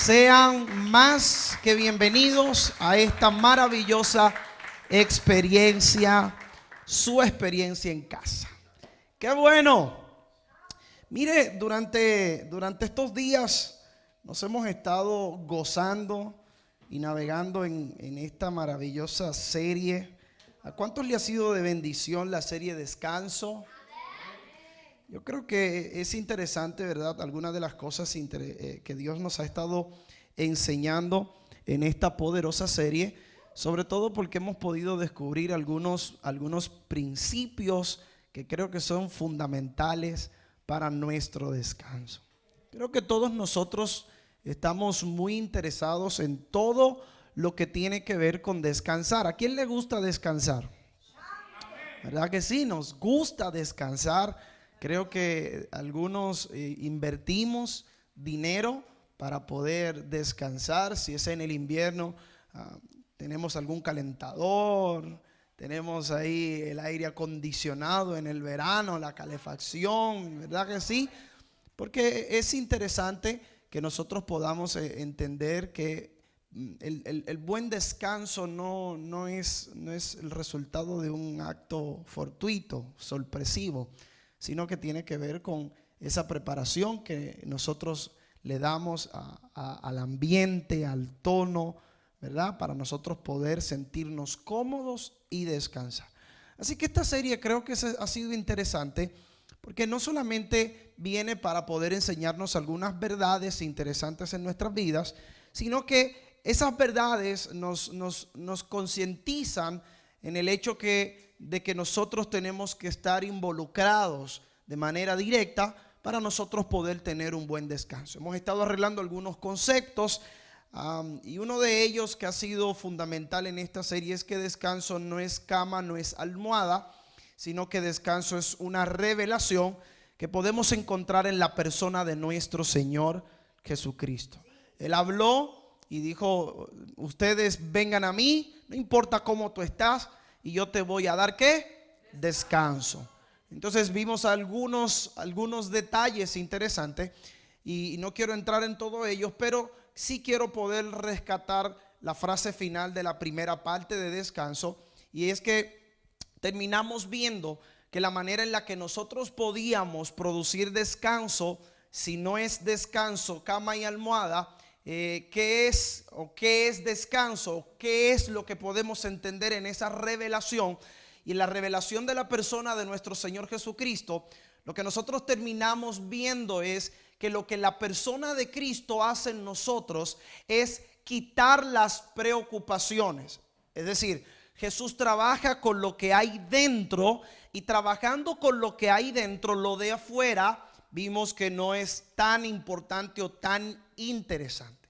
Sean más que bienvenidos a esta maravillosa experiencia, su experiencia en casa. ¡Qué bueno! Mire, durante estos días nos hemos estado gozando y navegando en esta maravillosa serie. ¿A cuántos le ha sido de bendición la serie Descanso? Yo creo que es interesante, ¿verdad? Algunas de las cosas que Dios nos ha estado enseñando en esta poderosa serie, sobre todo porque hemos podido descubrir algunos principios que creo que son fundamentales para nuestro descanso. Creo que todos nosotros estamos muy interesados en todo lo que tiene que ver con descansar. ¿A quién le gusta descansar? ¿Verdad que sí? Nos gusta descansar. Creo que algunos invertimos dinero para poder descansar. Si es en el invierno, tenemos algún calentador, tenemos ahí el aire acondicionado en el verano, la calefacción, ¿verdad que sí? Porque es interesante que nosotros podamos entender que el buen descanso no es el resultado de un acto fortuito, sorpresivo, sino que tiene que ver con esa preparación que nosotros le damos al ambiente, al tono, ¿verdad? Para nosotros poder sentirnos cómodos y descansar. Así que esta serie creo que ha sido interesante porque no solamente viene para poder enseñarnos algunas verdades interesantes en nuestras vidas, sino que esas verdades nos concientizan en el hecho de que nosotros tenemos que estar involucrados de manera directa para nosotros poder tener un buen descanso. Hemos estado arreglando algunos conceptos y uno de ellos que ha sido fundamental en esta serie es que descanso no es cama, no es almohada, sino que descanso es una revelación que podemos encontrar en la persona de nuestro Señor Jesucristo. Él habló y dijo: ustedes vengan a mí, no importa cómo tú estás, y yo te voy a dar ¿qué? Descanso. Entonces vimos algunos detalles interesantes y no quiero entrar en todos ellos, pero sí quiero poder rescatar la frase final de la primera parte de descanso, y es que terminamos viendo que la manera en la que nosotros podíamos producir descanso, si no es descanso, cama y almohada, ¿qué es descanso? ¿Qué es lo que podemos entender en esa revelación? Y la revelación de la persona de nuestro Señor Jesucristo, lo que nosotros terminamos viendo es que lo que la persona de Cristo hace en nosotros es quitar las preocupaciones. Es decir, Jesús trabaja con lo que hay dentro, y trabajando con lo que hay dentro, lo de afuera vimos que no es tan importante o tan interesante.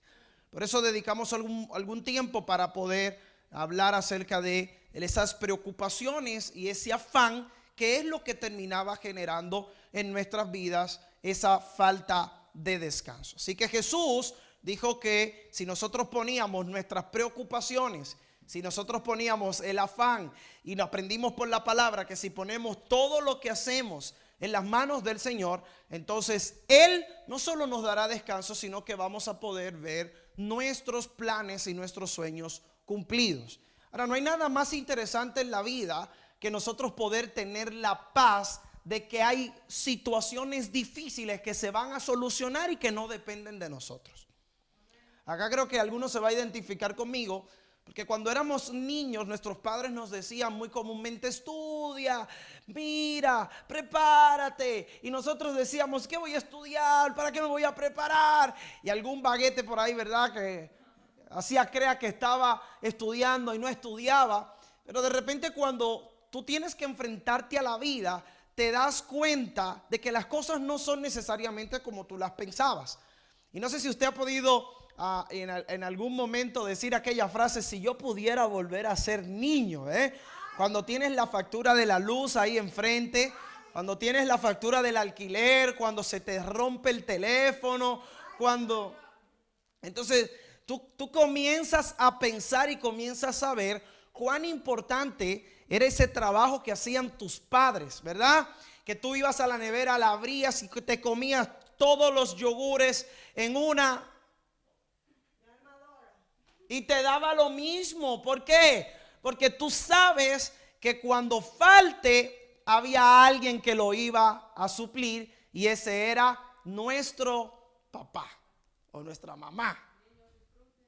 Por eso dedicamos algún tiempo para poder hablar acerca de esas preocupaciones y ese afán que es lo que terminaba generando en nuestras vidas esa falta de descanso. Así que Jesús dijo que si nosotros poníamos nuestras preocupaciones, si nosotros poníamos el afán, y nos aprendimos por la palabra que si ponemos todo lo que hacemos en las manos del Señor, entonces Él no solo nos dará descanso, sino que vamos a poder ver nuestros planes y nuestros sueños cumplidos. Ahora, no hay nada más interesante en la vida que nosotros poder tener la paz de que hay situaciones difíciles que se van a solucionar y que no dependen de nosotros. Acá creo que algunos se va a identificar conmigo, porque cuando éramos niños nuestros padres nos decían muy comúnmente: estudia, mira, prepárate. Y nosotros decíamos: ¿qué voy a estudiar? ¿Para qué me voy a preparar? Y algún vaguete por ahí, ¿verdad?, que crea que estaba estudiando y no estudiaba. Pero de repente, cuando tú tienes que enfrentarte a la vida, te das cuenta de que las cosas no son necesariamente como tú las pensabas. Y no sé si usted ha podido en algún momento decir aquella frase: si yo pudiera volver a ser niño, cuando tienes la factura de la luz ahí enfrente, cuando tienes la factura del alquiler, cuando se te rompe el teléfono, entonces tú comienzas a pensar y comienzas a ver cuán importante era ese trabajo que hacían tus padres, ¿verdad? Que tú ibas a la nevera, la abrías y te comías todos los yogures en una Y te daba lo mismo. ¿Por qué? Porque tú sabes que cuando falte había alguien que lo iba a suplir, y ese era nuestro papá o nuestra mamá.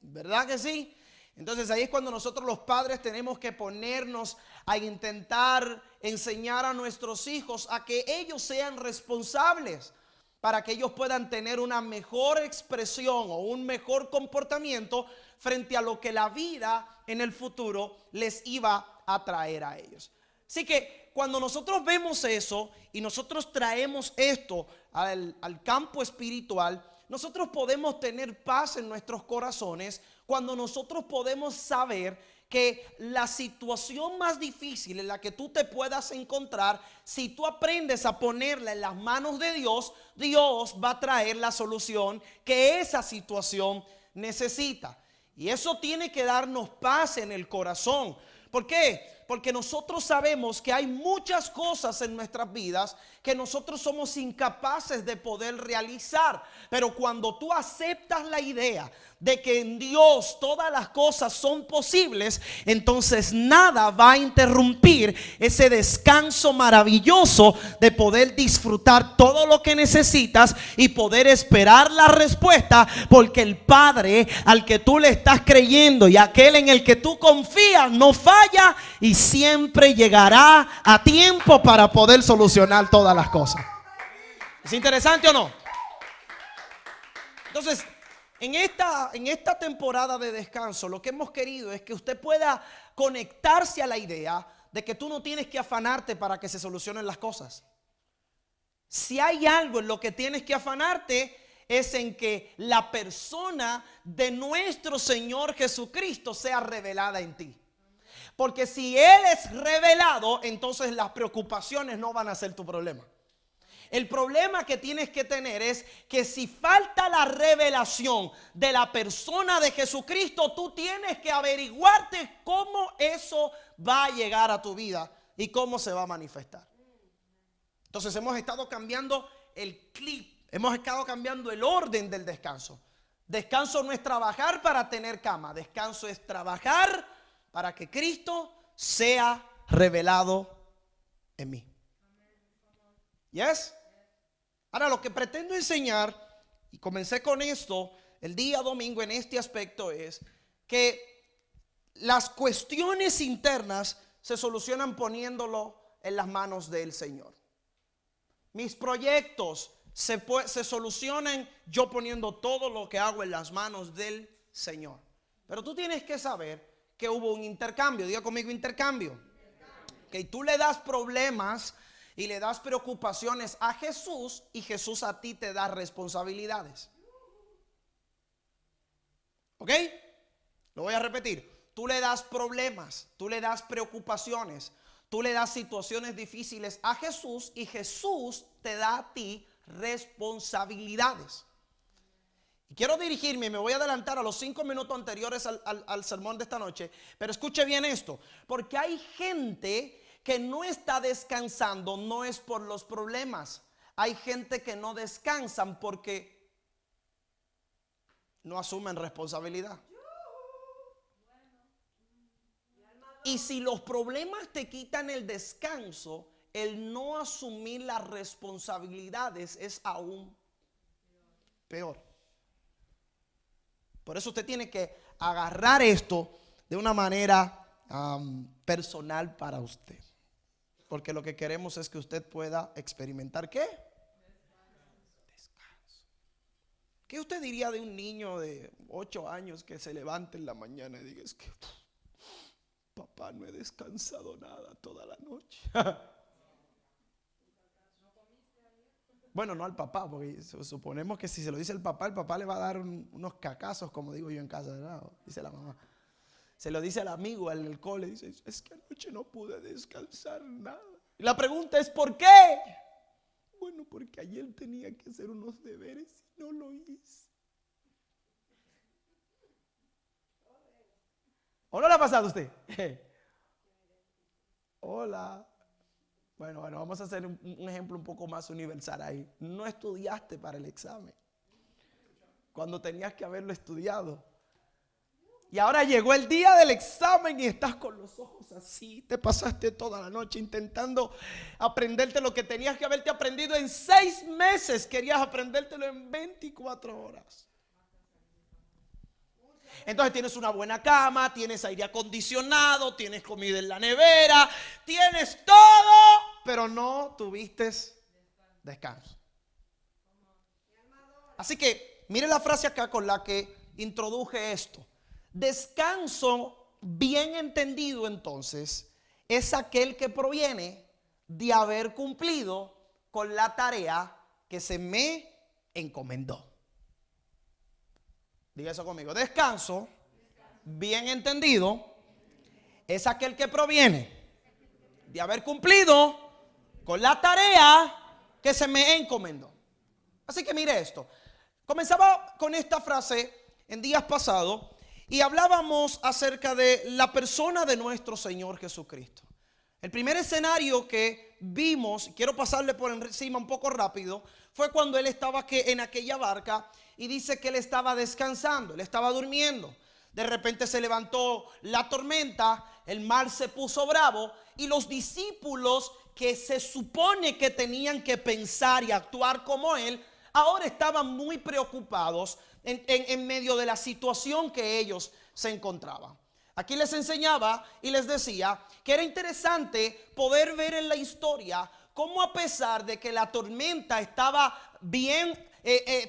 ¿Verdad que sí? Entonces ahí es cuando nosotros los padres tenemos que ponernos a intentar enseñar a nuestros hijos a que ellos sean responsables, para que ellos puedan tener una mejor expresión o un mejor comportamiento frente a lo que la vida en el futuro les iba a traer a ellos. Así que cuando nosotros vemos eso y nosotros traemos esto al campo espiritual, nosotros podemos tener paz en nuestros corazones cuando nosotros podemos saber que la situación más difícil en la que tú te puedas encontrar, si tú aprendes a ponerla en las manos de Dios, Dios va a traer la solución que esa situación necesita. Y eso tiene que darnos paz en el corazón. ¿Por qué? Porque nosotros sabemos que hay muchas cosas en nuestras vidas que nosotros somos incapaces de poder realizar. Pero cuando tú aceptas la idea de que en Dios todas las cosas son posibles, entonces nada va a interrumpir ese descanso maravilloso de poder disfrutar todo lo que necesitas y poder esperar la respuesta, porque el Padre al que tú le estás creyendo y aquel en el que tú confías no falla y siempre llegará a tiempo para poder solucionar todas las cosas. ¿Es interesante o no? Entonces, en esta temporada de descanso, lo que hemos querido es que usted pueda conectarse a la idea de que tú no tienes que afanarte para que se solucionen las cosas. Si hay algo en lo que tienes que afanarte, es en que la persona de nuestro Señor Jesucristo sea revelada en ti. Porque si Él es revelado, entonces las preocupaciones no van a ser tu problema. El problema que tienes que tener es que si falta la revelación de la persona de Jesucristo, tú tienes que averiguarte cómo eso va a llegar a tu vida y cómo se va a manifestar. Entonces hemos estado cambiando el clip, hemos estado cambiando el orden del descanso. Descanso no es trabajar para tener cama, descanso es trabajar para que Cristo sea revelado en mí. ¿Yes? Ahora lo que pretendo enseñar, y comencé con esto el día domingo en este aspecto, es que las cuestiones internas se solucionan poniéndolo en las manos del Señor. Mis proyectos se solucionan yo poniendo todo lo que hago en las manos del Señor. Pero tú tienes que saber que hubo un intercambio. Diga conmigo, intercambio. Que tú le das problemas y le das preocupaciones a Jesús, y Jesús a ti te da responsabilidades. ¿Ok? Lo voy a repetir. Tú le das problemas, tú le das preocupaciones, tú le das situaciones difíciles a Jesús, y Jesús te da a ti responsabilidades. Y quiero dirigirme, me voy a adelantar a los 5 minutos anteriores al sermón de esta noche, pero escuche bien esto, porque hay gente que no está descansando, no es por los problemas. Hay gente que no descansan porque no asumen responsabilidad. Y si los problemas te quitan el descanso, el no asumir las responsabilidades es aún peor. Por eso usted tiene que agarrar esto de una manera personal para usted. Porque lo que queremos es que usted pueda experimentar ¿qué? Descanso. ¿Qué usted diría de un niño de 8 años que se levante en la mañana y diga, es que papá, no he descansado nada toda la noche? Bueno, no al papá, porque suponemos que si se lo dice el papá le va a dar unos cacazos, como digo yo en casa, ¿verdad? Dice la mamá. Se lo dice al amigo, al cole, dice, es que anoche no pude descansar nada. Y la pregunta es, ¿por qué? Bueno, porque ayer tenía que hacer unos deberes y no lo hice. ¿O no le ha pasado a usted? Hola. Bueno, vamos a hacer un ejemplo un poco más universal ahí. No estudiaste para el examen cuando tenías que haberlo estudiado. Y ahora llegó el día del examen y estás con los ojos así. Te pasaste toda la noche intentando aprenderte lo que tenías que haberte aprendido en 6 meses. Querías aprendértelo en 24 horas. Entonces tienes una buena cama, tienes aire acondicionado, tienes comida en la nevera, tienes todo, pero no tuviste descanso. Así que mire la frase acá con la que introduje esto. Descanso bien entendido entonces es aquel que proviene de haber cumplido con la tarea que se me encomendó. Diga eso conmigo. Descanso bien entendido es aquel que proviene de haber cumplido con la tarea que se me encomendó. Así que mire esto. Comenzaba con esta frase en días pasados y hablábamos acerca de la persona de nuestro Señor Jesucristo. El primer escenario que vimos, quiero pasarle por encima un poco rápido, fue cuando él estaba en aquella barca y dice que él estaba descansando, él estaba durmiendo. De repente se levantó la tormenta, el mar se puso bravo y los discípulos que se supone que tenían que pensar y actuar como él, ahora estaban muy preocupados en medio de la situación que ellos se encontraban. Aquí les enseñaba y les decía que era interesante poder ver en la historia cómo, a pesar de que la tormenta estaba bien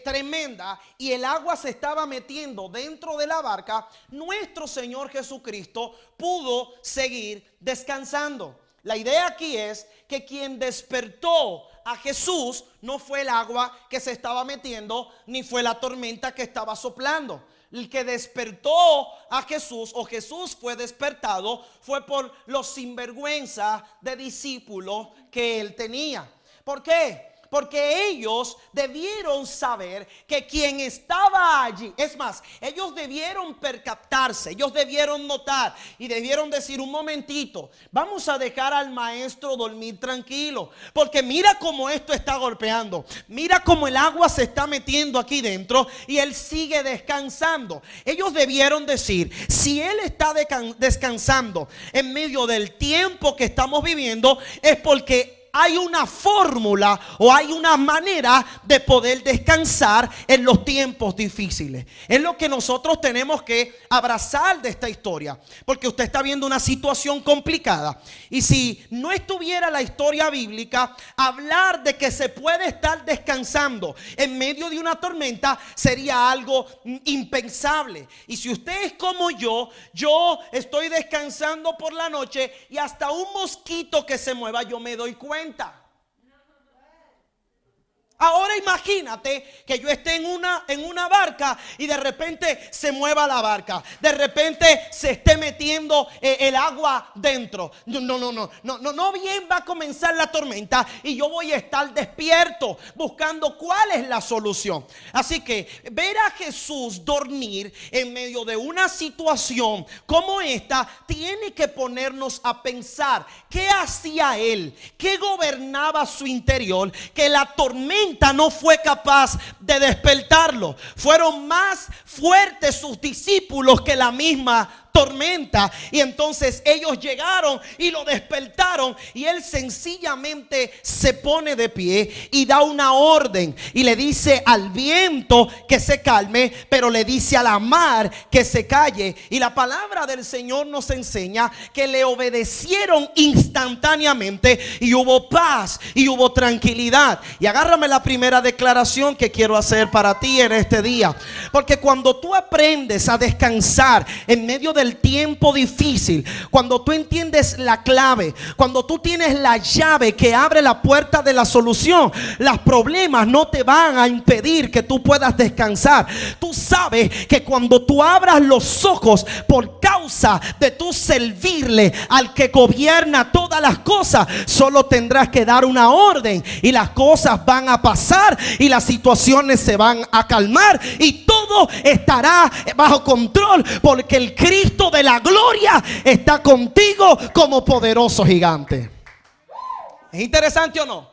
tremenda y el agua se estaba metiendo dentro de la barca, nuestro Señor Jesucristo pudo seguir descansando. La idea aquí es que quien despertó a Jesús no fue el agua que se estaba metiendo, ni fue la tormenta que estaba soplando. El que despertó a Jesús, o Jesús fue despertado, fue por los sinvergüenza de discípulos que él tenía. ¿Por qué? Porque ellos debieron saber que quien estaba allí, es más, ellos debieron percatarse, ellos debieron notar y debieron decir: un momentito, vamos a dejar al maestro dormir tranquilo, porque mira cómo esto está golpeando, mira cómo el agua se está metiendo aquí dentro y él sigue descansando. Ellos debieron decir: si él está descansando en medio del tiempo que estamos viviendo, es porque hay una fórmula o hay una manera de poder descansar en los tiempos difíciles. Es lo que nosotros tenemos que abrazar de esta historia, porque usted está viendo una situación complicada. Y si no estuviera la historia bíblica, hablar de que se puede estar descansando en medio de una tormenta sería algo impensable. Y si usted es como yo estoy descansando por la noche y hasta un mosquito que se mueva yo me doy cuenta. Ahora imagínate que yo esté en una barca y de repente se mueva la barca, de repente se esté metiendo el agua dentro. No bien va a comenzar la tormenta y yo voy a estar despierto buscando cuál es la solución. Así que ver a Jesús dormir en medio de una situación como esta tiene que ponernos a pensar qué hacía él, qué gobernaba su interior, que la tormenta no fue capaz de despertarlo. Fueron más fuertes sus discípulos que la misma tormenta, y entonces ellos llegaron y lo despertaron y él sencillamente se pone de pie y da una orden y le dice al viento que se calme, pero le dice a la mar que se calle. Y la palabra del Señor nos enseña que le obedecieron instantáneamente y hubo paz y hubo tranquilidad. Y agárrame la primera declaración que quiero hacer para ti en este día, porque cuando tú aprendes a descansar en medio del tiempo difícil, cuando tú entiendes la clave, cuando tú tienes la llave que abre la puerta de la solución, los problemas no te van a impedir que tú puedas descansar. Tú sabes que cuando tú abras los ojos por causa de tu servirle al que gobierna todas las cosas, solo tendrás que dar una orden y las cosas van a pasar y las situaciones se van a calmar y todo estará bajo control, porque el Cristo de la gloria está contigo como poderoso gigante. ¿Es interesante o no?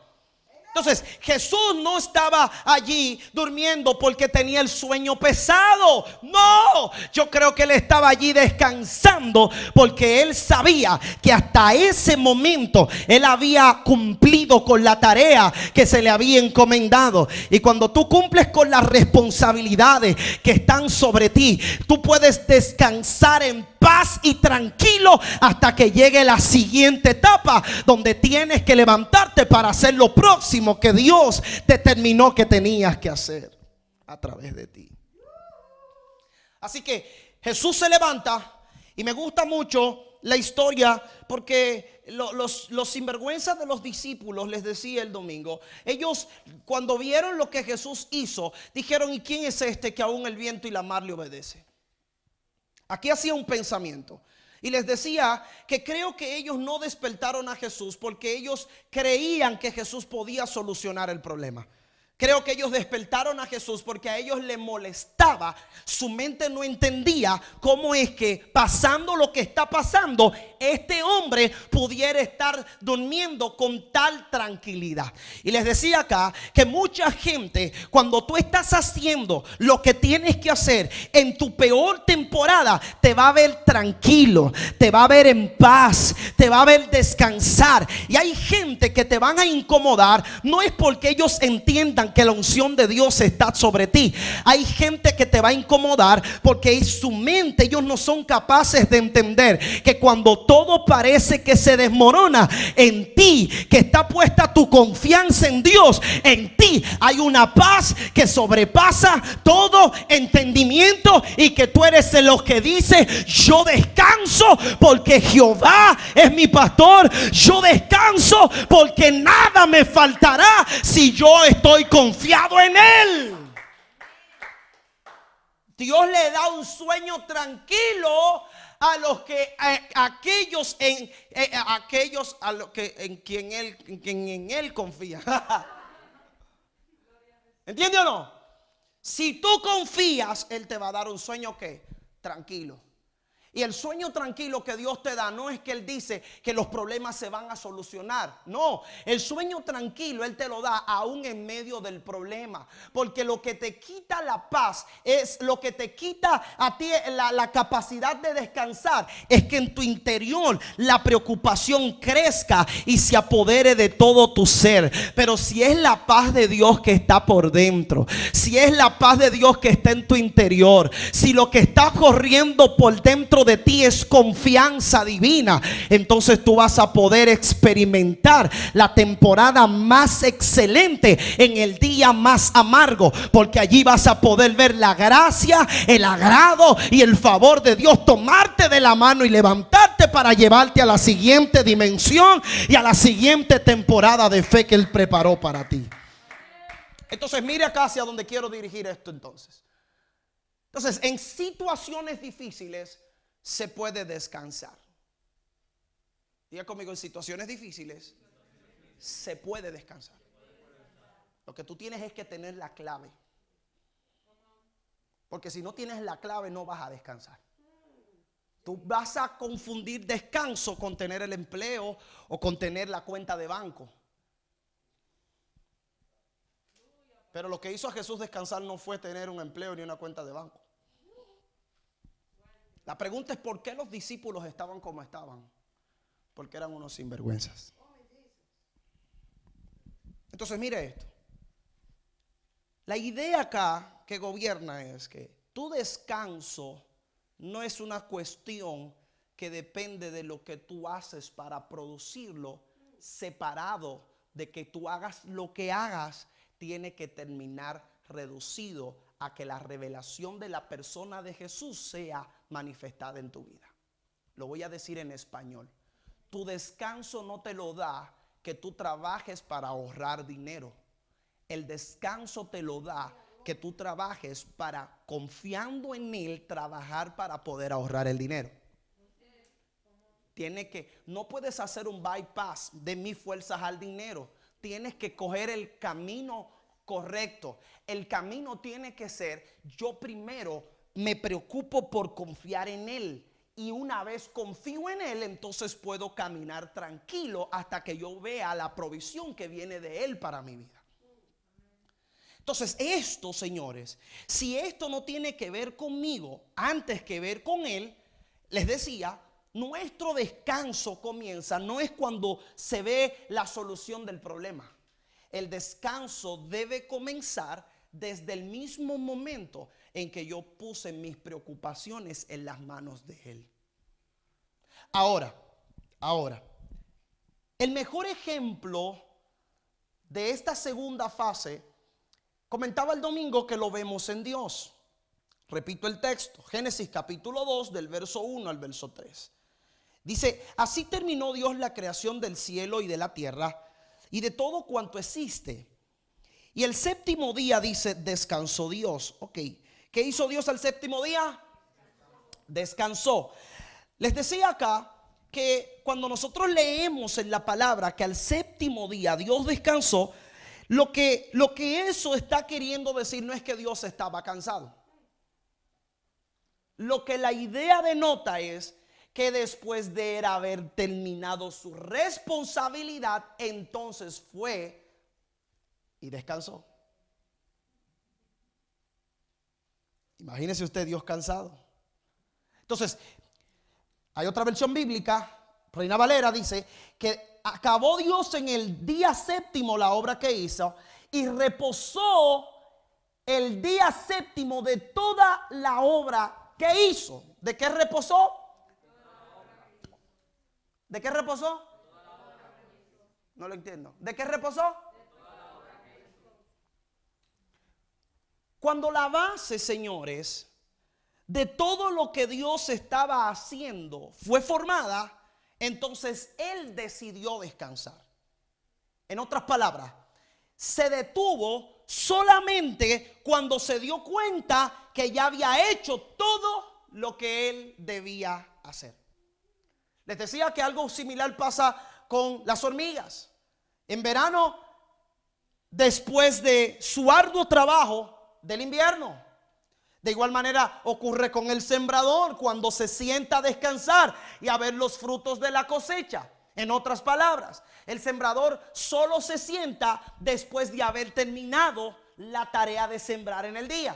Entonces Jesús no estaba allí durmiendo porque tenía el sueño pesado. No, yo creo que él estaba allí descansando porque él sabía que hasta ese momento él había cumplido con la tarea que se le había encomendado. Y cuando tú cumples con las responsabilidades que están sobre ti, tú puedes descansar en paz y tranquilo hasta que llegue la siguiente etapa, donde tienes que levantarte para hacer lo próximo que Dios determinó que tenías que hacer a través de ti. Así que Jesús se levanta, y me gusta mucho la historia porque los sinvergüenzas de los discípulos, les decía el domingo, ellos cuando vieron lo que Jesús hizo, dijeron: ¿y quién es este que aún el viento y la mar le obedece? Aquí hacía un pensamiento y les decía que creo que ellos no despertaron a Jesús porque ellos creían que Jesús podía solucionar el problema. Creo que ellos despertaron a Jesús porque a ellos les molestaba. Su mente no entendía cómo es que, pasando lo que está pasando, este hombre pudiera estar durmiendo con tal tranquilidad. Y les decía acá que mucha gente, cuando tú estás haciendo lo que tienes que hacer en tu peor temporada, te va a ver tranquilo, te va a ver en paz, te va a ver descansar. Y hay gente que te van a incomodar, no es porque ellos entiendan que la unción de Dios está sobre ti. Hay gente que te va a incomodar porque en su mente ellos no son capaces de entender que cuando todo parece que se desmorona, en ti, que está puesta tu confianza en Dios, en ti hay una paz que sobrepasa todo entendimiento, y que tú eres de los que dice: yo descanso porque Jehová es mi pastor, yo descanso porque nada me faltará si yo estoy confiado en él. Dios le da un sueño tranquilo a los que aquellos en quien en él confía. ¿Entiende o no? Si tú confías, él te va a dar un sueño que tranquilo. Y el sueño tranquilo que Dios te da no es que Él dice que los problemas se van a solucionar. No, el sueño tranquilo Él te lo da aún en medio del problema. Porque lo que te quita la paz, es lo que te quita a ti la capacidad de descansar, es que en tu interior la preocupación crezca y se apodere de todo tu ser. Pero si es la paz de Dios que está por dentro, si es la paz de Dios que está en tu interior, si lo que está corriendo por dentro de ti es confianza divina, entonces tú vas a poder experimentar la temporada más excelente en el día más amargo, porque allí vas a poder ver la gracia, el agrado y el favor de Dios tomarte de la mano y levantarte para llevarte a la siguiente dimensión y a la siguiente temporada de fe que Él preparó para ti. Entonces mire acá hacia donde quiero dirigir esto. Entonces en situaciones difíciles se puede descansar. Diga conmigo: en situaciones difíciles se puede descansar. Lo que tú tienes es que tener la clave, porque si no tienes la clave no vas a descansar. Tú vas a confundir descanso con tener el empleo o con tener la cuenta de banco. Pero lo que hizo a Jesús descansar no fue tener un empleo ni una cuenta de banco. La pregunta es: ¿por qué los discípulos estaban como estaban? Porque eran unos sinvergüenzas. Entonces mire esto. La idea acá que gobierna es que tu descanso no es una cuestión que depende de lo que tú haces para producirlo, separado de que tú hagas lo que hagas, tiene que terminar reducido a que la revelación de la persona de Jesús sea manifestada en tu vida. Lo voy a decir en español. Tu descanso no te lo da que tú trabajes para ahorrar dinero. El descanso te lo da que tú trabajes para, confiando en Él, trabajar para poder ahorrar el dinero. No puedes hacer un bypass de mis fuerzas al dinero. Tienes que coger el camino correcto. El camino tiene que ser: yo primero me preocupo por confiar en Él, y una vez confío en Él, entonces puedo caminar tranquilo hasta que yo vea la provisión que viene de Él para mi vida. Entonces esto, señores, si esto no tiene que ver conmigo antes que ver con Él, les decía, nuestro descanso comienza no es cuando se ve la solución del problema. El descanso debe comenzar desde el mismo momento en que yo puse mis preocupaciones en las manos de Él. Ahora, el mejor ejemplo de esta segunda fase, comentaba el domingo que lo vemos en Dios. Repito el texto, Génesis capítulo 2 del verso 1 al verso 3. Dice, así terminó Dios la creación del cielo y de la tierra y de todo cuanto existe. Y el séptimo día, dice, descansó Dios. Ok, ¿qué hizo Dios al séptimo día? Descansó. Les decía acá que cuando nosotros leemos en la palabra que al séptimo día Dios descansó, lo que eso está queriendo decir no es que Dios estaba cansado. Lo que la idea denota es que después de haber terminado su responsabilidad, entonces fue y descansó. Imagínese usted Dios cansado. Entonces, hay otra versión bíblica, Reina Valera, dice que acabó Dios en el día séptimo la obra que hizo y reposó el día séptimo de toda la obra que hizo. ¿De qué reposó? ¿De qué reposó? No lo entiendo. ¿De qué reposó? Cuando la base, señores, de todo lo que Dios estaba haciendo fue formada, entonces Él decidió descansar. En otras palabras, se detuvo solamente cuando se dio cuenta que ya había hecho todo lo que Él debía hacer. Les decía que algo similar pasa con las hormigas. En verano, después de su arduo trabajo del invierno, de igual manera ocurre con el sembrador cuando se sienta a descansar y a ver los frutos de la cosecha. En otras palabras, el sembrador solo se sienta después de haber terminado la tarea de sembrar en el día.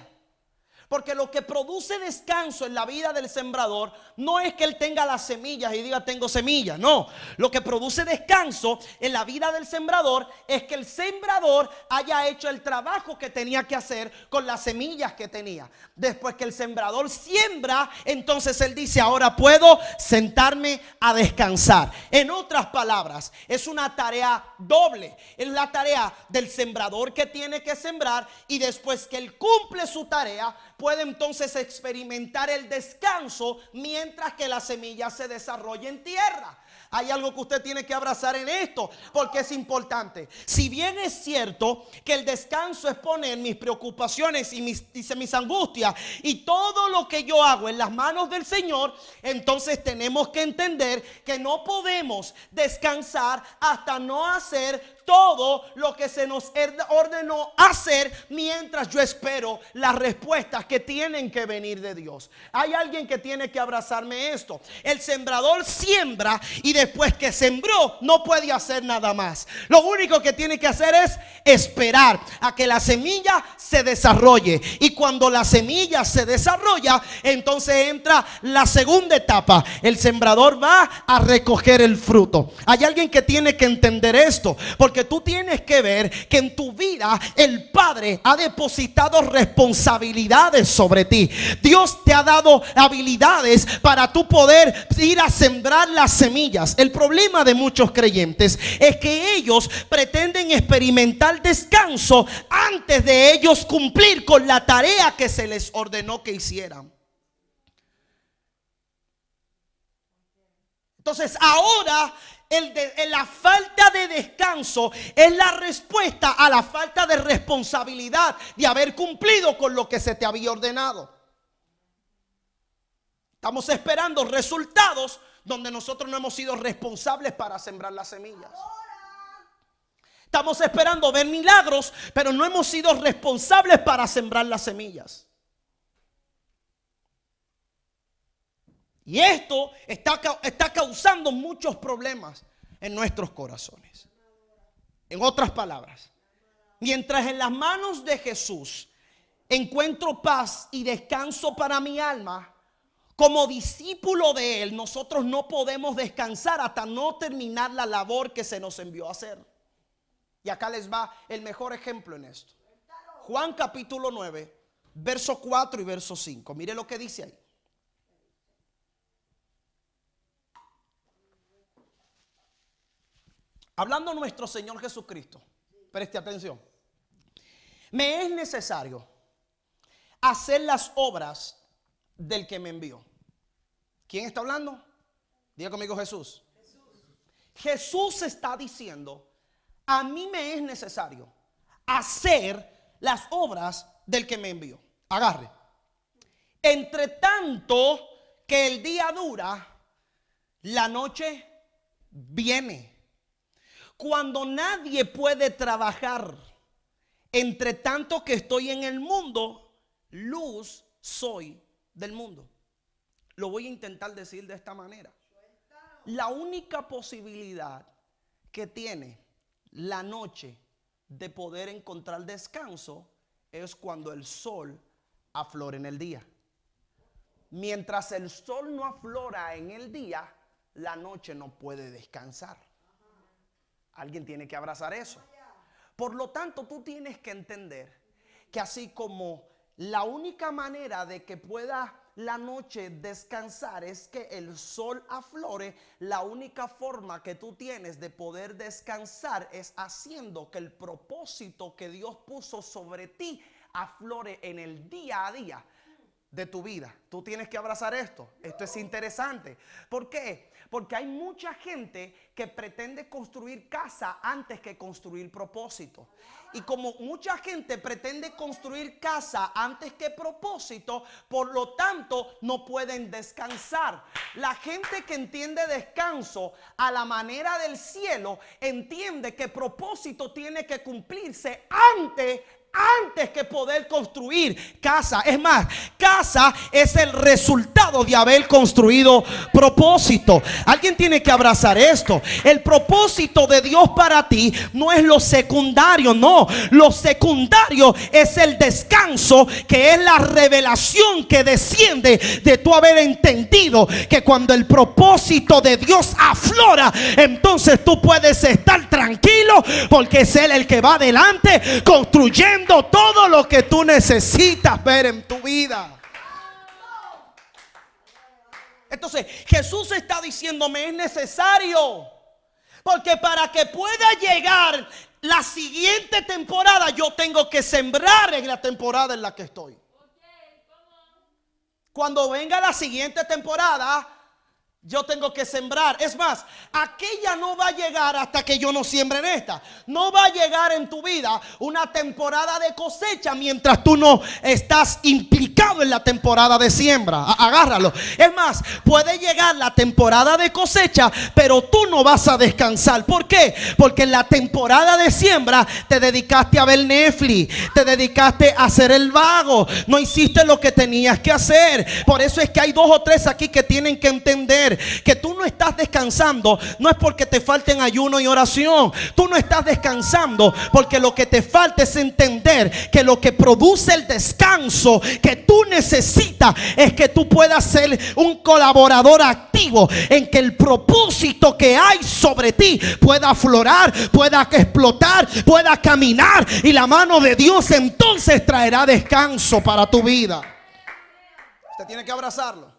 Porque lo que produce descanso en la vida del sembrador no es que él tenga las semillas y diga tengo semillas. No, lo que produce descanso en la vida del sembrador es que el sembrador haya hecho el trabajo que tenía que hacer con las semillas que tenía. Después que el sembrador siembra, entonces él dice ahora puedo sentarme a descansar. En otras palabras, es una tarea doble. Es la tarea del sembrador que tiene que sembrar y después que él cumple su tarea, puede entonces experimentar el descanso mientras que la semilla se desarrolla en tierra. Hay algo que usted tiene que abrazar en esto porque es importante. Si bien es cierto que el descanso es poner mis preocupaciones y mis angustias y todo lo que yo hago en las manos del Señor, entonces tenemos que entender que no podemos descansar hasta no hacer todo lo que se nos ordenó hacer mientras yo espero las respuestas que tienen que venir de Dios. Hay alguien que tiene que abrazarme esto. El sembrador siembra y después que sembró no puede hacer nada más. Lo único que tiene que hacer es esperar a que la semilla se desarrolle. Y cuando la semilla se desarrolla, entonces entra la segunda etapa. El sembrador va a recoger el fruto. Hay alguien que tiene que entender esto, porque tú tienes que ver que en tu vida el Padre ha depositado responsabilidades sobre ti. Dios te ha dado habilidades para tú poder ir a sembrar las semillas. El problema de muchos creyentes es que ellos pretenden experimentar descanso antes de ellos cumplir con la tarea que se les ordenó que hicieran. Entonces ahora la falta de descanso es la respuesta a la falta de responsabilidad de haber cumplido con lo que se te había ordenado. Estamos esperando resultados donde nosotros no hemos sido responsables para sembrar las semillas. Estamos esperando ver milagros, pero no hemos sido responsables para sembrar las semillas. Y esto está causando muchos problemas en nuestros corazones. En otras palabras, mientras en las manos de Jesús encuentro paz y descanso para mi alma, como discípulo de Él, nosotros no podemos descansar hasta no terminar la labor que se nos envió a hacer. Y acá les va el mejor ejemplo en esto. Juan capítulo 9, verso 4 y verso 5. Mire lo que dice ahí. Hablando nuestro Señor Jesucristo, preste atención. Me es necesario hacer las obras del que me envió. ¿Quién está hablando? Diga conmigo Jesús. Jesús está diciendo, a mí me es necesario hacer las obras del que me envió. Agarre. Entre tanto que el día dura, la noche viene. Cuando nadie puede trabajar, entre tanto que estoy en el mundo, luz soy del mundo. Lo voy a intentar decir de esta manera. La única posibilidad que tiene la noche de poder encontrar descanso es cuando el sol aflora en el día. Mientras el sol no aflora en el día, la noche no puede descansar. Alguien tiene que abrazar eso. Por lo tanto, tú tienes que entender que así como la única manera de que pueda la noche descansar es que el sol aflore, la única forma que tú tienes de poder descansar es haciendo que el propósito que Dios puso sobre ti aflore en el día a día de tu vida. Tú tienes que abrazar esto. Esto es interesante. ¿Por qué? Porque hay mucha gente que pretende construir casa antes que construir propósito. Y como mucha gente pretende construir casa antes que propósito, por lo tanto no pueden descansar. La gente que entiende descanso a la manera del cielo entiende que propósito tiene que cumplirse antes que poder construir casa. Es más, casa es el resultado de haber construido propósito. Alguien tiene que abrazar esto. El propósito de Dios para ti no es lo secundario, no. Lo secundario es el descanso, que es la revelación que desciende de tu haber entendido que cuando el propósito de Dios aflora, entonces tú puedes estar tranquilo, porque es Él el que va adelante construyendo todo lo que tú necesitas ver en tu vida. Entonces Jesús está diciéndome, es necesario, porque para que pueda llegar la siguiente temporada, yo tengo que sembrar en la temporada en la que estoy. Cuando venga la siguiente temporada, yo tengo que sembrar. Es más, aquella no va a llegar hasta que yo no siembre en esta. No va a llegar en tu vida una temporada de cosecha mientras tú no estás implicado en la temporada de siembra. Agárralo. Es más, puede llegar la temporada de cosecha, pero tú no vas a descansar. ¿Por qué? Porque en la temporada de siembra te dedicaste a ver Netflix, te dedicaste a hacer el vago, no hiciste lo que tenías que hacer. Por eso es que hay 2 o 3 aquí que tienen que entender que tú no estás descansando, no es porque te falten ayuno y oración. Tú no estás descansando porque lo que te falta es entender que lo que produce el descanso que tú necesitas es que tú puedas ser un colaborador activo en que el propósito que hay sobre ti pueda aflorar, pueda explotar, pueda caminar, y la mano de Dios entonces traerá descanso para tu vida. Usted tiene que abrazarlo.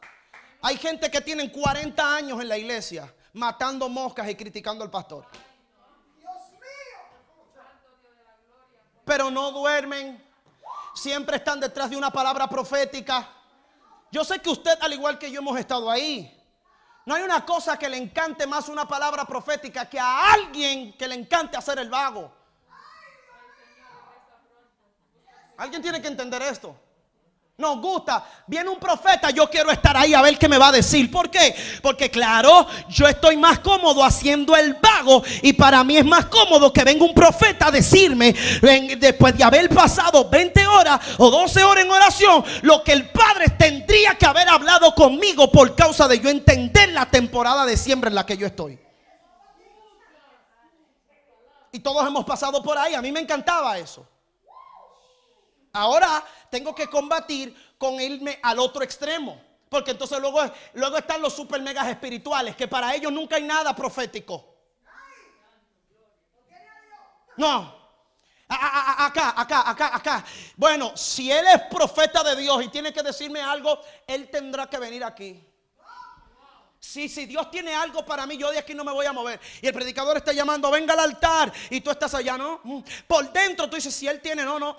Hay gente que tienen 40 años en la iglesia matando moscas y criticando al pastor. Pero no duermen. Siempre están detrás de una palabra profética. Yo sé que usted, al igual que yo, hemos estado ahí. No hay una cosa que le encante más una palabra profética que a alguien que le encante hacer el vago. Alguien tiene que entender esto. Nos gusta, viene un profeta, yo quiero estar ahí a ver qué me va a decir. ¿Por qué? Porque claro, yo estoy más cómodo haciendo el vago, y para mí es más cómodo que venga un profeta a decirme, después de haber pasado 20 horas o 12 horas en oración, lo que el Padre tendría que haber hablado conmigo, por causa de yo entender la temporada de siembra en la que yo estoy. Y todos hemos pasado por ahí. A mí me encantaba eso. Ahora tengo que combatir con irme al otro extremo, porque entonces luego están los super megas espirituales, que para ellos nunca hay nada profético. No. Acá. Bueno, si él es profeta de Dios y tiene que decirme algo, él tendrá que venir aquí. Si Dios tiene algo para mí, yo de aquí no me voy a mover. Y el predicador está llamando, venga al altar, y tú estás allá, ¿no? Por dentro tú dices, si él tiene, no.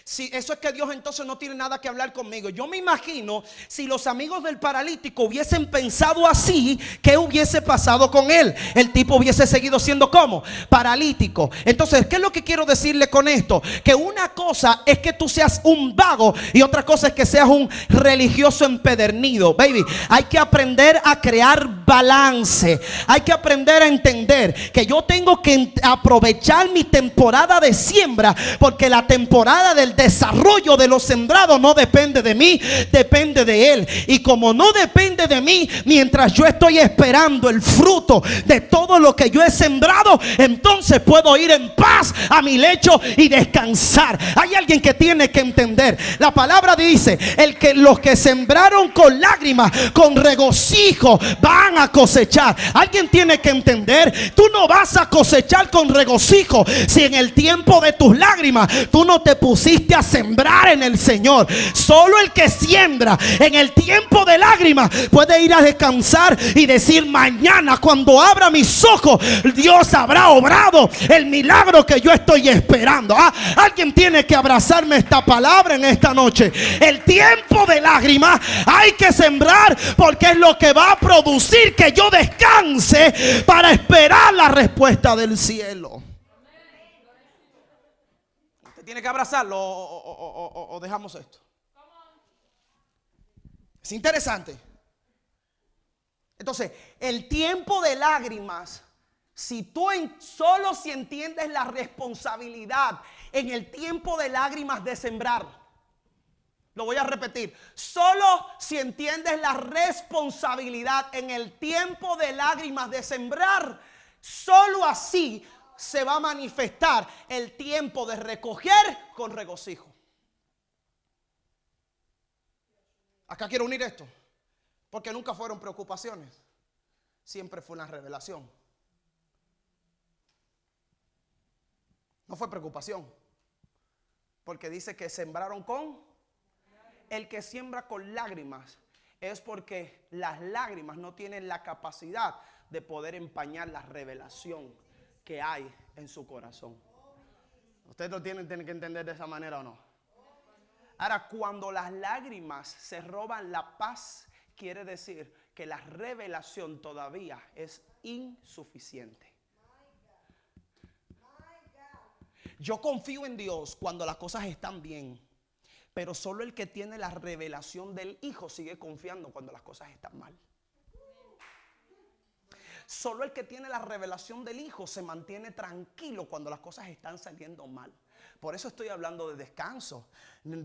Si eso es que Dios entonces no tiene nada que hablar conmigo. Yo me imagino, si los amigos del paralítico hubiesen pensado así, ¿qué hubiese pasado con él? El tipo hubiese seguido siendo ¿cómo? Paralítico. Entonces, ¿qué es lo que quiero decirle con esto? Que una cosa es que tú seas un vago, y otra cosa es que seas un religioso empedernido. Baby, hay que aprender a crear balance. Hay que aprender a entender que yo tengo que aprovechar mi temporada de siembra, porque la temporada del desarrollo de los sembrados no depende de mí, depende de Él. Y como no depende de mí, mientras yo estoy esperando el fruto de todo lo que yo he sembrado, entonces puedo ir en paz a mi lecho y descansar. Hay alguien que tiene que entender. La palabra dice, los que sembraron con lágrimas, con regocijo, van a cosechar. Alguien tiene que entender, tú no vas a cosechar con regocijo si en el tiempo de tus lágrimas tú no te pusiste a sembrar en el Señor. Solo el que siembra en el tiempo de lágrimas puede ir a descansar y decir, mañana cuando abra mis ojos, Dios habrá obrado el milagro que yo estoy esperando. Alguien tiene que abrazarme esta palabra en esta noche. El tiempo de lágrimas hay que sembrar, porque es lo que va a producir que yo descanse para esperar la respuesta del cielo. ¿Usted tiene que abrazarlo o dejamos esto? Es interesante. Entonces, el tiempo de lágrimas, solo si entiendes la responsabilidad en el tiempo de lágrimas de sembrar. Lo voy a repetir. Solo si entiendes la responsabilidad en el tiempo de lágrimas de sembrar, solo así se va a manifestar el tiempo de recoger con regocijo. Acá quiero unir esto, porque nunca fueron preocupaciones, siempre fue una revelación. No fue preocupación, porque dice que sembraron con... El que siembra con lágrimas es porque las lágrimas no tienen la capacidad de poder empañar la revelación que hay en su corazón. Ustedes lo tienen que entender de esa manera, ¿o no? Ahora, cuando las lágrimas se roban la paz, quiere decir que la revelación todavía es insuficiente. Yo confío en Dios cuando las cosas están bien. Pero solo el que tiene la revelación del Hijo sigue confiando cuando las cosas están mal. Solo el que tiene la revelación del Hijo se mantiene tranquilo cuando las cosas están saliendo mal. Por eso estoy hablando de descanso.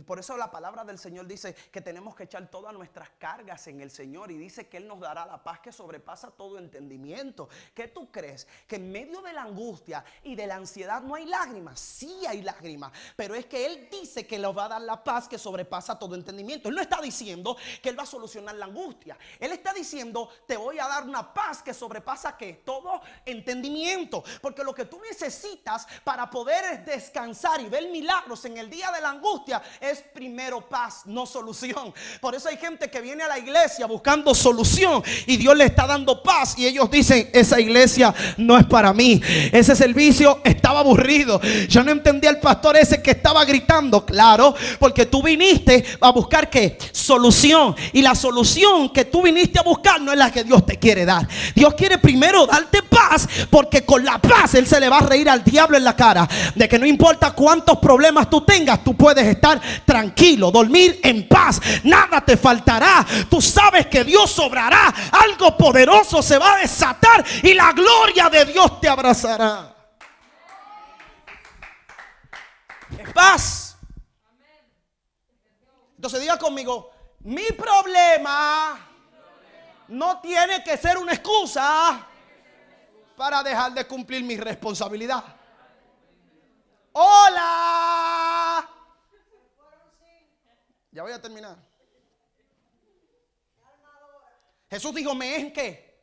Por eso la palabra del Señor dice que tenemos que echar todas nuestras cargas en el Señor, y dice que Él nos dará la paz que sobrepasa todo entendimiento. ¿Qué tú crees? ¿Que en medio de la angustia y de la ansiedad no hay lágrimas? Sí hay lágrimas, pero es que Él dice que nos va a dar la paz que sobrepasa todo entendimiento. Él no está diciendo que Él va a solucionar la angustia. Él está diciendo, te voy a dar una paz que sobrepasa ¿qué? Todo entendimiento. Porque lo que tú necesitas para poder descansar y ver milagros en el día de la angustia es primero paz, no solución. Por eso hay gente que viene a la iglesia buscando solución y Dios le está dando paz, y ellos dicen, esa iglesia no es para mí, ese servicio estaba aburrido, yo no entendía al pastor ese que estaba gritando. Claro, porque tú viniste a buscar ¿qué? Solución, y la solución que tú viniste a buscar no es la que Dios te quiere dar. Dios quiere primero darte paz, porque con la paz Él se le va a reír al diablo en la cara, de que no importa cuántos problemas tú tengas, tú puedes estar estar tranquilo, dormir en paz. Nada te faltará. Tú sabes que Dios obrará. Algo poderoso se va a desatar y la gloria de Dios te abrazará. Es paz. Entonces diga conmigo: mi problema no tiene que ser una excusa para dejar de cumplir mi responsabilidad. Hola. Ya voy a terminar. Jesús dijo: ¿me es qué?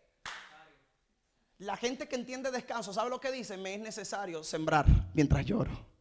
La gente que entiende descanso, ¿sabe lo que dice? Me es necesario sembrar mientras lloro.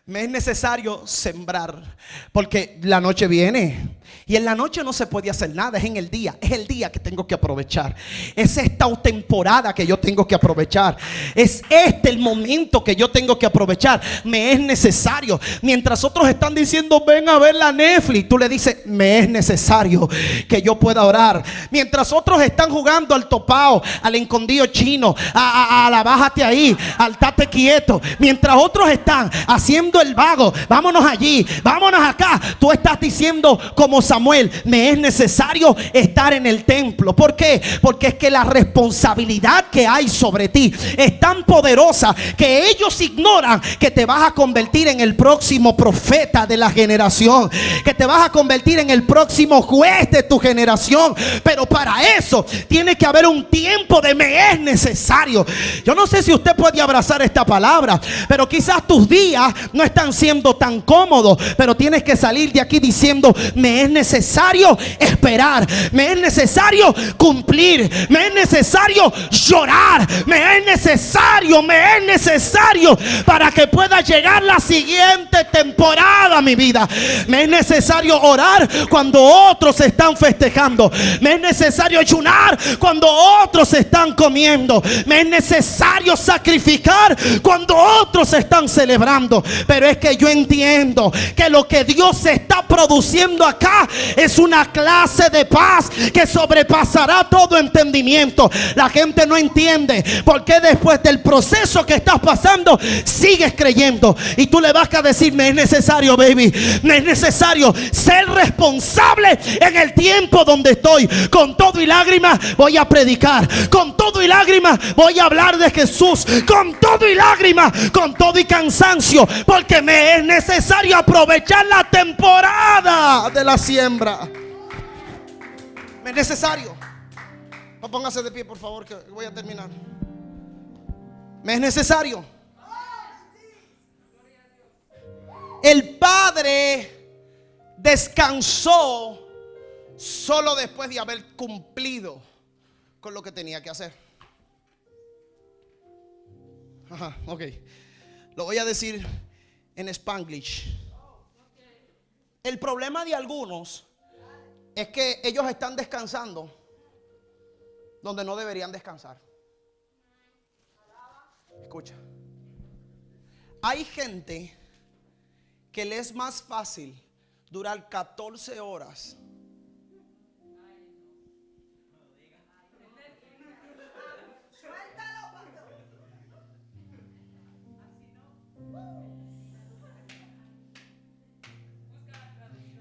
Me es necesario sembrar porque la noche viene y en la noche no se puede hacer nada. Es en el día. Es el día que tengo que aprovechar. Es esta temporada que yo tengo que aprovechar. Es este el momento que yo tengo que aprovechar. Me es necesario. Mientras otros están diciendo: ven a ver la Netflix, tú le dices: me es necesario que yo pueda orar. Mientras otros están jugando al topao, al escondido chino, a la bájate ahí, al tate quieto. Mientras otros están haciendo el vago, vámonos allí, vámonos acá, tú estás diciendo como Samuel: me es necesario estar en el templo. ¿Por qué? Porque es que la responsabilidad que hay sobre ti es tan poderosa que ellos ignoran que te vas a convertir en el próximo profeta de la generación, que te vas a convertir en el próximo juez de tu generación. Pero para eso tiene que haber un tiempo de me es necesario. Yo no sé si usted puede abrazar esta palabra, pero quizás tus días no están siendo tan cómodos, pero tienes que salir de aquí diciendo: me es necesario esperar, me es necesario cumplir, me es necesario llorar, me es necesario para que pueda llegar la siguiente temporada a mi vida. Me es necesario orar cuando otros están festejando, me es necesario ayunar cuando otros están comiendo, me es necesario sacrificar cuando otros están celebrando. Pero es que yo entiendo que lo que Dios está produciendo acá es una clase de paz que sobrepasará todo entendimiento. La gente no entiende por qué después del proceso que estás pasando sigues creyendo. Y tú le vas a decir: me es necesario, baby, me es necesario ser responsable en el tiempo donde estoy. Con todo y lágrimas voy a predicar, con todo y lágrimas voy a hablar de Jesús, con todo y lágrimas, con todo y cansancio, porque me es necesario aprovechar la temporada de la siembra. Me es necesario. No, póngase de pie, por favor, que voy a terminar. Me es necesario. El padre descansó solo después de haber cumplido con lo que tenía que hacer. Ajá, ok. Lo voy a decir en Spanglish. El problema de algunos es que ellos están descansando donde no deberían descansar. Escucha. Hay gente que le es más fácil durar 14 horas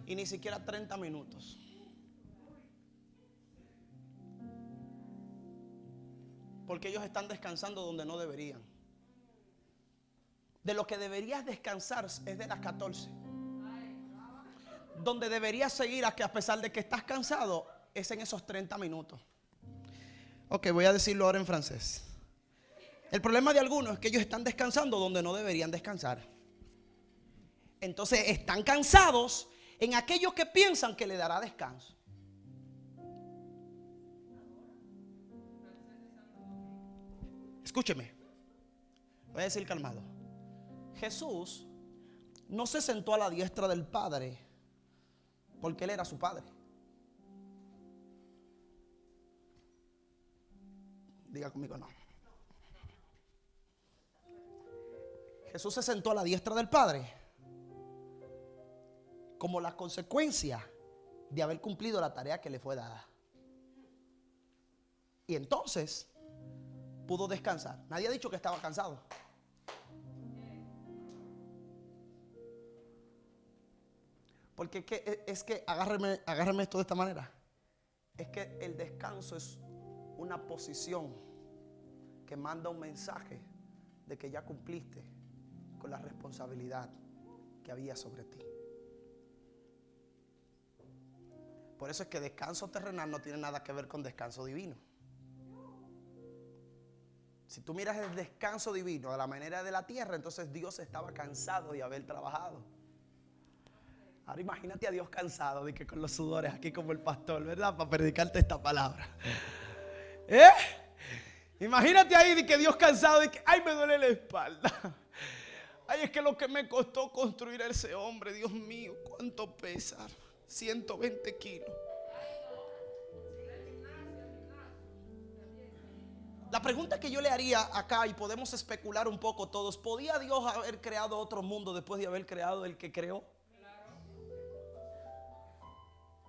y ni siquiera 30 minutos. Porque ellos están descansando donde no deberían. De lo que deberías descansar es de las 14. Donde deberías seguir a pesar de que estás cansado es en esos 30 minutos. Ok, voy a decirlo ahora en francés. El problema de algunos es que ellos están descansando donde no deberían descansar. Entonces están cansados en aquello que piensan que le dará descanso. Escúcheme, voy a decir calmado. Jesús no se sentó a la diestra del Padre porque Él era su Padre. Diga conmigo: no. Jesús se sentó a la diestra del Padre como la consecuencia de haber cumplido la tarea que le fue dada. Y entonces pudo descansar. Nadie ha dicho que estaba cansado. Porque es que agárreme esto de esta manera. Es que el descanso es una posición que manda un mensaje de que ya cumpliste con la responsabilidad que había sobre ti. Por eso es que descanso terrenal no tiene nada que ver con descanso divino. Si tú miras el descanso divino de la manera de la tierra, entonces Dios estaba cansado de haber trabajado. Ahora imagínate a Dios cansado de que con los sudores aquí como el pastor, ¿verdad? Para predicarte esta palabra. Imagínate ahí de que Dios cansado de que, ay, me duele la espalda. Ay, es que lo que me costó construir a ese hombre, Dios mío, cuánto pesa. 120 kilos. La pregunta que yo le haría acá, y podemos especular un poco todos: ¿podía Dios haber creado otro mundo después de haber creado el que creó?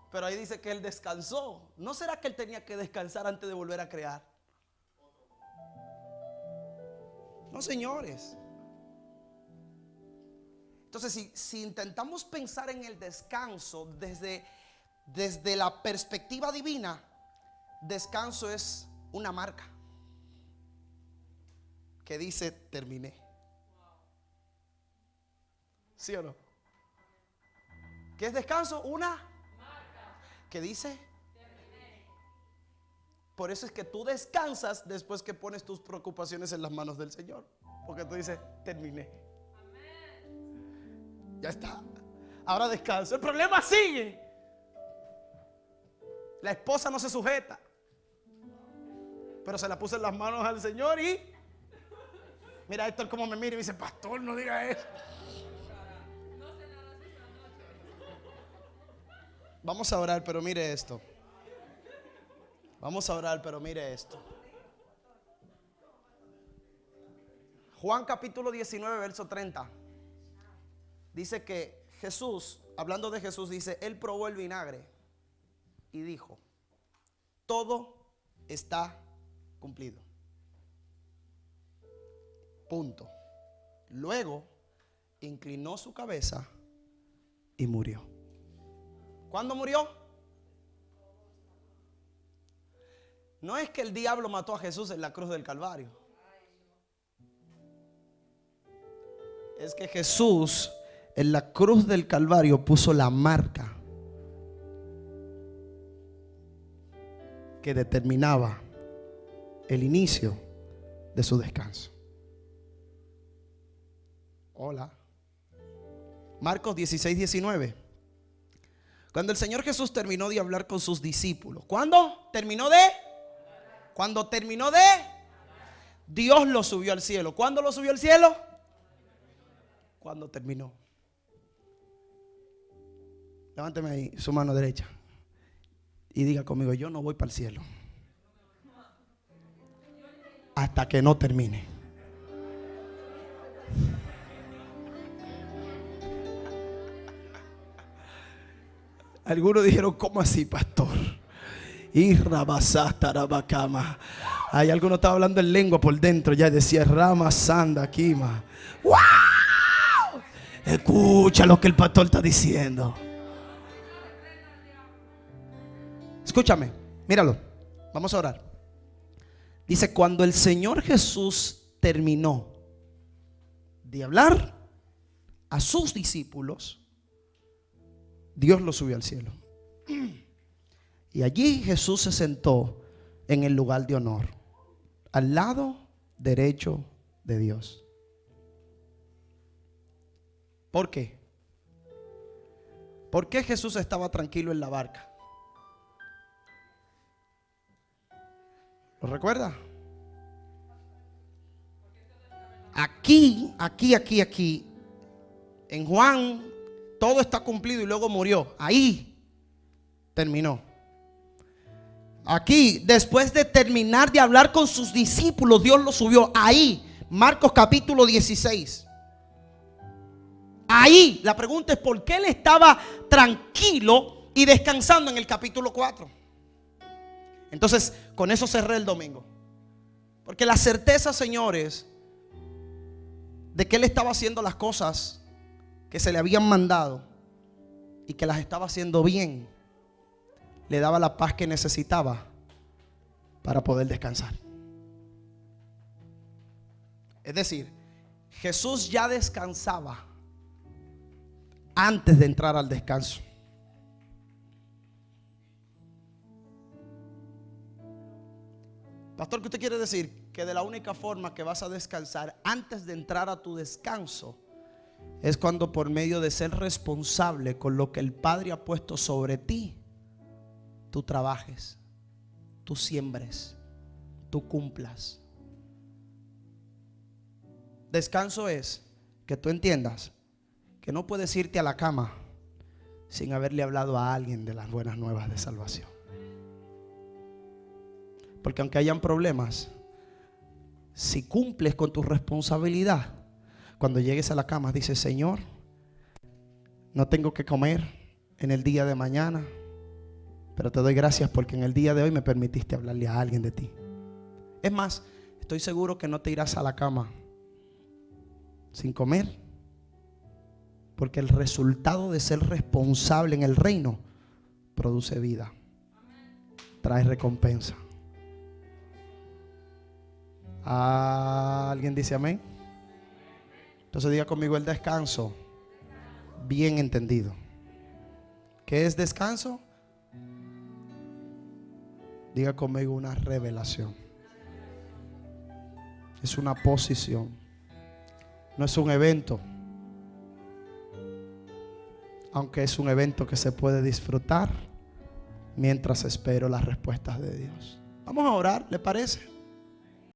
Pero ahí dice que Él descansó. ¿No será que Él tenía que descansar antes de volver a crear? No, señores. Entonces, si intentamos pensar en el descanso desde la perspectiva divina, descanso es una marca que dice terminé. ¿Sí o no? ¿Qué es descanso? Una marca que dice terminé. Por eso es que tú descansas después que pones tus preocupaciones en las manos del Señor, porque tú dices terminé. Ya está. Ahora descanso. El problema sigue. La esposa no se sujeta, pero se la puse en las manos al Señor y mira Héctor cómo me mira y me dice: pastor, no diga eso. Vamos a orar, pero mire esto. Vamos a orar, pero mire esto. Juan capítulo 19, verso 30. Dice que Jesús, hablando de Jesús, dice: Él probó el vinagre y dijo: todo está cumplido. Punto. Luego inclinó su cabeza y murió. ¿Cuándo murió? No es que el diablo mató a Jesús en la cruz del Calvario. Es que Jesús en la cruz del Calvario puso la marca que determinaba el inicio de su descanso. Hola. Marcos 16, 19. Cuando el Señor Jesús terminó de hablar con sus discípulos. ¿Cuándo? Cuando terminó de, Dios lo subió al cielo. ¿Cuándo lo subió al cielo? Cuando terminó. Levánteme ahí su mano derecha y diga conmigo: yo no voy para el cielo hasta que no termine. Algunos dijeron: ¿cómo así, pastor? Y rabasastarabacama. Hay algunos estaban hablando en lengua por dentro, ya decía Rama Sanda Kima. ¡Wow! Escucha lo que el pastor está diciendo. Escúchame, míralo. Vamos a orar. Dice: cuando el Señor Jesús terminó de hablar a sus discípulos, Dios lo subió al cielo. Y allí Jesús se sentó en el lugar de honor, al lado derecho de Dios. ¿Por qué? ¿Por qué Jesús estaba tranquilo en la barca? ¿Lo recuerda? Aquí, en Juan, todo está cumplido y luego murió. Ahí terminó. Aquí, después de terminar de hablar con sus discípulos, Dios lo subió. Ahí, Marcos capítulo 16. Ahí, la pregunta es: ¿por qué él estaba tranquilo y descansando en el capítulo 4? Entonces, con eso cerré el domingo. Porque la certeza, señores, de que él estaba haciendo las cosas que se le habían mandado, y que las estaba haciendo bien, le daba la paz que necesitaba para poder descansar. Es decir, Jesús ya descansaba antes de entrar al descanso. Pastor, ¿qué usted quiere decir? Que de la única forma que vas a descansar antes de entrar a tu descanso es cuando, por medio de ser responsable con lo que el Padre ha puesto sobre ti, tú trabajes, tú siembres, tú cumplas. Descanso es que tú entiendas que no puedes irte a la cama sin haberle hablado a alguien de las buenas nuevas de salvación. Porque aunque hayan problemas, si cumples con tu responsabilidad, cuando llegues a la cama dices: Señor, no tengo que comer en el día de mañana, pero te doy gracias porque en el día de hoy me permitiste hablarle a alguien de ti. Es más, estoy seguro que no te irás a la cama sin comer, porque el resultado de ser responsable en el reino produce vida, trae recompensa. ¿Alguien dice amén? Entonces diga conmigo: el descanso bien entendido. ¿Qué es descanso? Diga conmigo: una revelación. Es una posición. No es un evento, aunque es un evento que se puede disfrutar mientras espero las respuestas de Dios. Vamos a orar, ¿le parece?